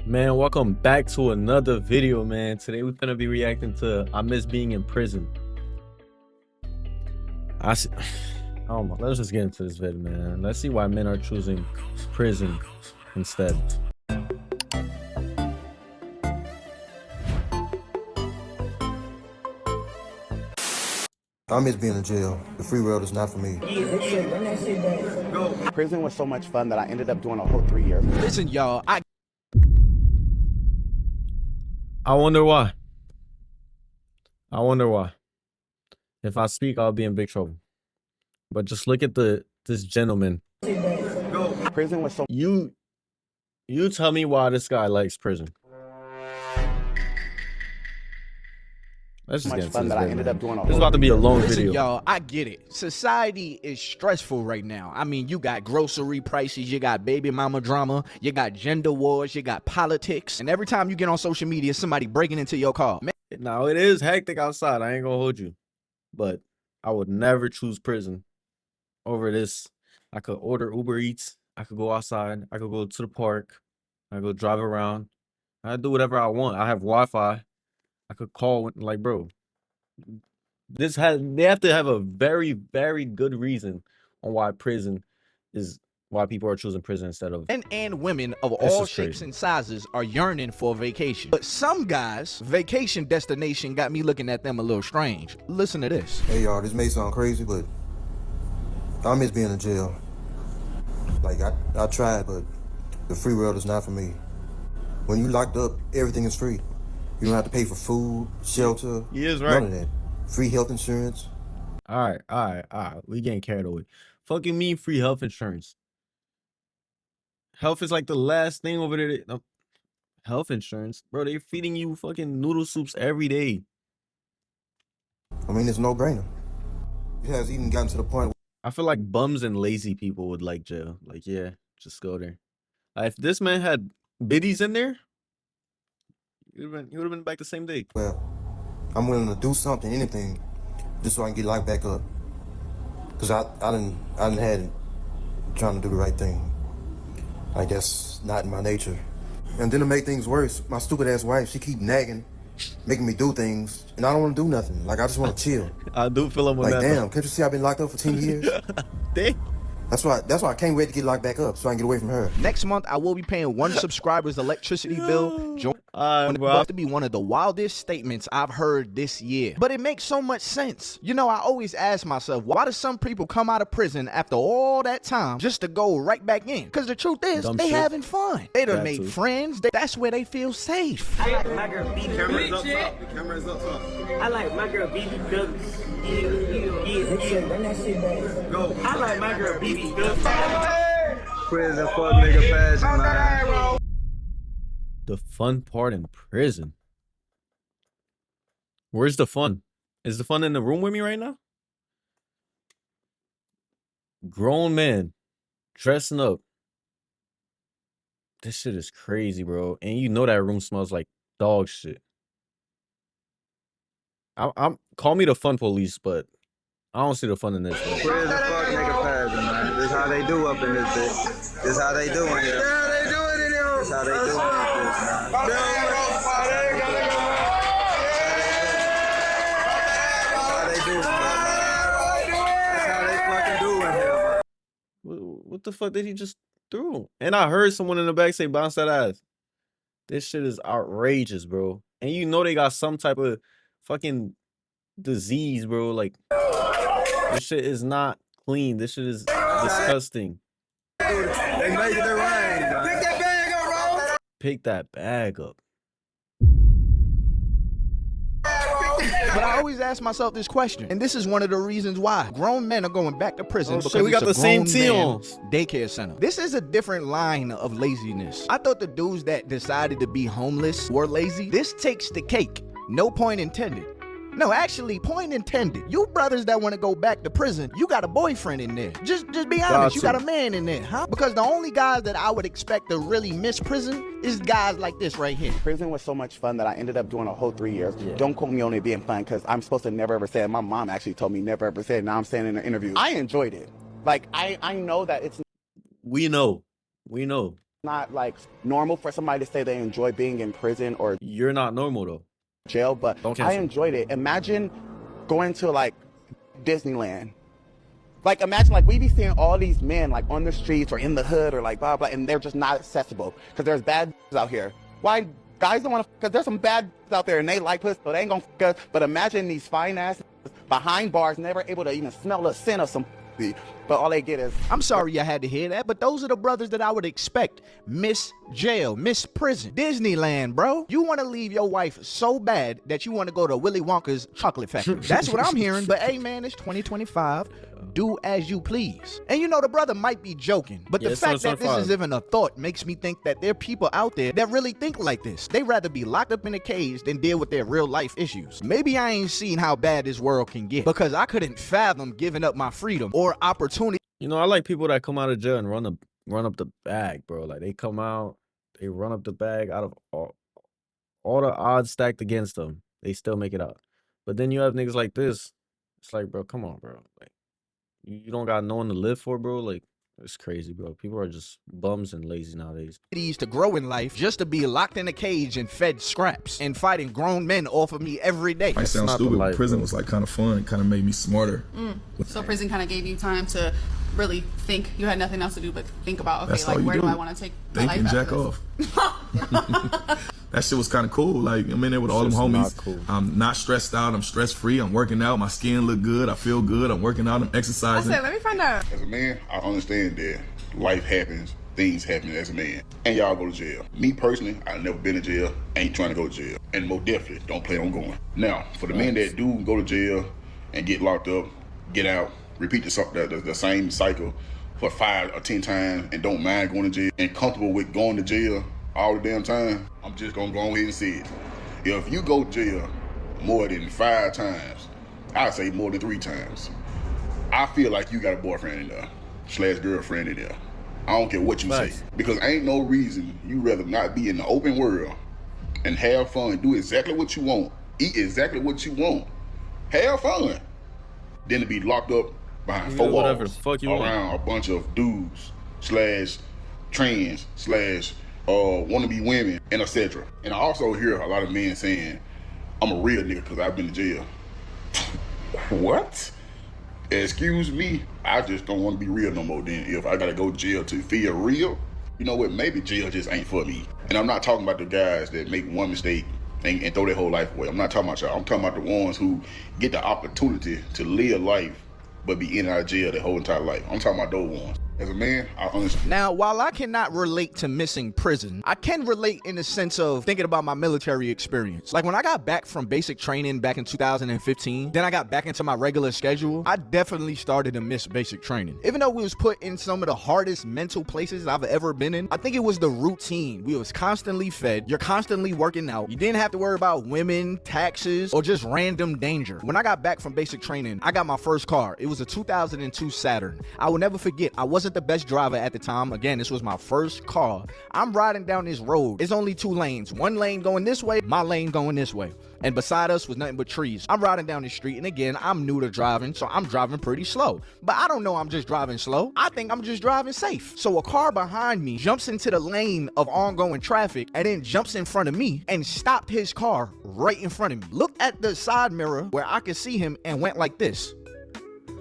Man, welcome back to another video, man. Today we're gonna be reacting to I Miss Being in Prison. I don't know. Let's just get into this video, man. Let's see why men are choosing prison instead. I miss being in jail. The free world is not for me. Prison was so much fun that I ended up doing a whole 3 years. Listen, y'all, I wonder why. I wonder why. If I speak, I'll be in big trouble. But just look at this gentleman. Prison was so You tell me why this guy likes prison. Let's just much get into fun this that I video, ended man. up doing a This is whole about to be a long listen, video. y'all, I get it. Society is stressful right now. I mean, you got grocery prices, you got baby mama drama, you got gender wars, you got politics, and every time you get on social media, somebody breaking into your car. Man, Now it is hectic outside. I ain't gonna hold you, but I would never choose prison over this. I could order Uber Eats. I could go outside. I could go to the park. I could go drive around. I do whatever I want. I have Wi-Fi. I could call like, bro. They have to have a very, very good reason on why people are choosing prison instead of. and women of This all is shapes crazy. and sizes are yearning for vacation. But some guys' vacation destination got me looking at them a little strange. Listen to this. Hey y'all, this may sound crazy, but I miss being in jail. Like I tried, but the free world is not for me. When you locked up, everything is free. You don't have to pay for food, shelter, He is none right. of that. Free health insurance. All right. We getting carried away. Fucking mean free health insurance. Health is like the last thing over there. No, health insurance, bro. They're feeding you fucking noodle soups every day. I mean, it's no brainer. It has even gotten to the point I feel like bums and lazy people would like jail. Like, yeah, just go there. If this man had biddies in there, he would have been back the same day. where I'm willing to do something, anything, just so I can get locked back up. Cause I didn't had it trying to do the right thing. Like that's not in my nature. And then to make things worse, my stupid ass wife, she keep nagging, making me do things, and I don't want to do nothing. Like I just want to chill. I do feel him on Like that. damn, can't you see I've been locked up for 10 years? Damn. That's why I can't wait to get locked back up so I can get away from her. Next month, I will be paying one subscriber's electricity bill. Join Alright, bro. about to be one of the wildest statements I've heard this year. But it makes so much sense. You know, I always ask myself, why do some people come out of prison after all that time just to go right back in? Because the truth is, Dumb they shit. having fun. They done That made too. friends. That's where they feel safe. I like my girl BB. Cameras up top. The cameras up top. I like my girl BB Douglas. Yeah. Go. I like my girl BB Douglas. Prison fuck nigga passion, man. The fun part in prison. Where's the fun? Is the fun in the room with me right now? Grown men dressing up. This shit is crazy, bro. And you know that room smells like dog shit. I'm call me the fun police, but I don't see the fun in this. Bro. Prison fuck nigga passion, man. This how they do up in this bitch. This how they doing here. This how they doing this bitch, man. What the fuck did he just throw? And I heard someone in the back say, bounce that ass. This shit is outrageous, bro. And you know they got some type of fucking disease, bro. Like, this shit is not clean. This shit is disgusting. They making it rain, man. Pick that bag up, bro. Pick that bag up. But I always ask myself this question, and this is one of the reasons why grown men are going back to prison Oh, because shit, we got it's the a same grown tee man on. daycare center. This is a different line of laziness. I thought the dudes that decided to be homeless were lazy. This takes the cake. No point intended. No, actually, point intended. You brothers that want to go back to prison, you got a boyfriend in there. Just be honest, you got a man in there, huh? Because the only guys that I would expect to really miss prison is guys like this right here. prison was so much fun that I ended up doing a whole 3 years. Don't quote me on it being fun because I'm supposed to never ever say it. My mom actually told me never ever say it. Now I'm saying it in an interview. I enjoyed it. Like I know that it's We know. not like normal for somebody to say they enjoy being in prison or You're not normal though. jail, but Don't I cancel. enjoyed it. Imagine going to like Disneyland. Like imagine like we be seeing all these men like on the streets or in the hood or like blah blah, and they're just not accessible because there's bad out here. Why guys don't want to? Because there's some bad out there and they like pussy, so they ain't gonna us. But imagine these fine ass behind bars, never able to even smell the scent of some pussy, but all they get is I'm sorry you had to hear that, but those are the brothers that I would expect. Miss Jail, Miss Prison, Disneyland, bro. You want to leave your wife so bad that you want to go to Willy Wonka's chocolate factory. That's what I'm hearing. But hey, man, it's 2025. Do as you please. And you know, the brother might be joking, but Yeah, the it's fact that this 2025. is even a thought makes me think that there are people out there that really think like this. They rather be locked up in a cage than deal with their real life issues. Maybe I ain't seen how bad this world can get because I couldn't fathom giving up my freedom or opportunity. You know, I like people that come out of jail and run up the bag, bro. Like they come out, they run up the bag out of all the odds stacked against them. They still make it out. But then you have niggas like this. It's like, bro, come on, bro. Like you don't got no one to live for, bro. Like it's crazy, bro. People are just bums and lazy nowadays. To grow in life just to be locked in a cage and fed scraps and fighting grown men off of me every day. Might sound not the stupid, life, but prison bro. was like kind of fun. It kind of made me smarter. So prison kind of gave you time to really think. You had nothing else to do but think about, okay, That's all like you where do do. I want to take my Think life and after jack this? off. That shit was kind of cool. Like I'm in there with all them It's homies. not cool. I'm not stressed out. I'm stress free. I'm working out. My skin look good. I feel good. I'm working out. I'm I exercising. said, let me find out. As a man, I understand that life happens, things happen as a man, and y'all go to jail. Me personally, I've never been to jail, ain't trying to go to jail, and most definitely don't plan on going. Now, for the men that do go to jail and get locked up, get out, repeat the same cycle for 5 or 10 times and don't mind going to jail and comfortable with going to jail all the damn time, I'm just gonna go ahead and say it. If you go to jail more than 5 times, I'd say more than 3 times, I feel like you got a boyfriend in there, / girlfriend in there. I don't care what you Facts. say. Because ain't no reason you rather not be in the open world and have fun, do exactly what you want, eat exactly what you want, have fun, than to be locked up behind You 4 do whatever walls the fuck you want. around a bunch of dudes / trans / wannabe women and etc. And I also hear a lot of men saying, I'm a real nigga because I've been to jail. What? Excuse me, I just don't want to be real no more then. If I gotta go to jail to feel real, you know what, maybe jail just ain't for me. And I'm not talking about the guys that make one mistake and throw their whole life away. I'm not talking about y'all. I'm talking about the ones who get the opportunity to live life but be in and out of jail their whole entire life. I'm talking about those ones. As a man, I understand. Now, while I cannot relate to missing prison, I can relate in the sense of thinking about my military experience. Like when I got back from basic training back in 2015, then I got back into my regular schedule, I definitely started to miss basic training. Even though we was put in some of the hardest mental places I've ever been in, I think it was the routine. We was constantly fed, you're constantly working out, you didn't have to worry about women, taxes, or just random danger. When I got back from basic training, I got my first car. It was a 2002 Saturn. I will never forget, I wasn't the best driver at the time. Again, this was my first car. I'm riding down this road. It's only 2 lanes. 1 lane going this way, my lane going this way. And beside us was nothing but trees. I'm riding down the street, and again, I'm new to driving, so I'm driving pretty slow. But I don't know I'm just driving slow. I think I'm just driving safe. So a car behind me jumps into the lane of ongoing traffic and then jumps in front of me and stopped his car right in front of me. Looked at the side mirror where I could see him and went like this.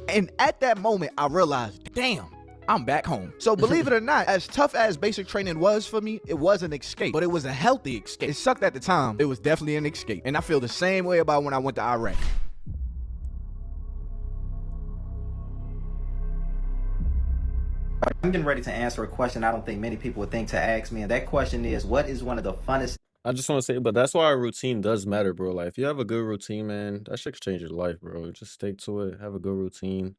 And at that moment, I realized, damn, I'm back home. So believe it or not, as tough as basic training was for me, it was an escape, but it was a healthy escape. It sucked at the time. It was definitely an escape. And I feel the same way about when I went to Iraq. I'm getting ready to answer a question I don't think many people would think to ask me, and that question is, what is one of the funnest I just want to say, but that's why a routine does matter, bro. Like if you have a good routine, man, that shit could change your life, bro. Just stick to it, have a good routine,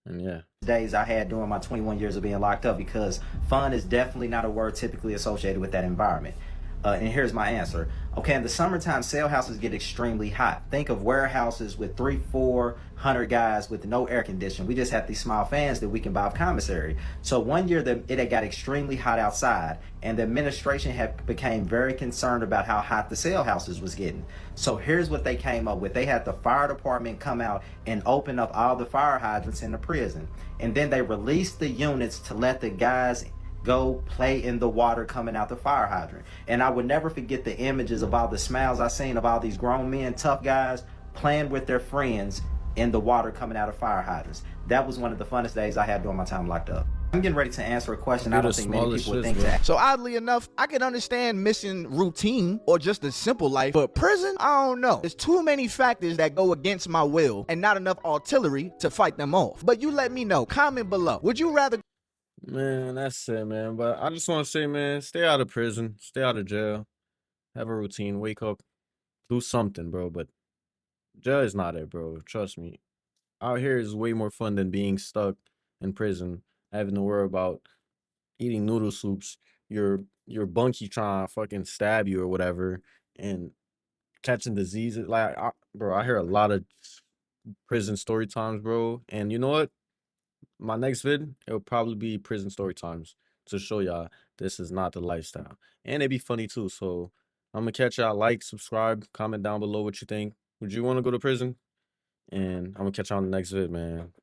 and yeah. days I had during my 21 years of being locked up? Because fun is definitely not a word typically associated with that environment. And here's my answer. Okay, in the summertime, sale houses get extremely hot. Think of warehouses with 300-400 guys with no air conditioning. We just had these small fans that we can buy off commissary. So one year it had got extremely hot outside, and the administration became very concerned about how hot the sale houses was getting. So here's what they came up with. They had the fire department come out and open up all the fire hydrants in the prison. And then they released the units to let the guys go play in the water coming out the fire hydrant. And I would never forget the images of all the smiles I seen of all these grown men, tough guys, playing with their friends in the water coming out of fire hydrants. That was one of the funnest days I had during my time locked up. I'm getting ready to answer a question I don't think many people would think to ask. So oddly enough, I can understand missing routine or just a simple life, but prison, I don't know. There's too many factors that go against my will and not enough artillery to fight them off. But you let me know. Comment below. Would you rather? Man, that's it, man. But I just want to say, man, stay out of prison, stay out of jail, have a routine, wake up, do something, bro. But jail is not it, bro. Trust me. Out here is way more fun than being stuck in prison, having to worry about eating noodle soups, your bunkie trying to fucking stab you or whatever, and catching diseases. Like, bro, I hear a lot of prison story times, bro. And you know what? My next vid, it'll probably be prison story times to show y'all this is not the lifestyle. And it'd be funny too. So I'm gonna catch y'all. Like, subscribe, comment down below what you think. Would you want to go to prison? And I'm gonna catch y'all on the next vid, man.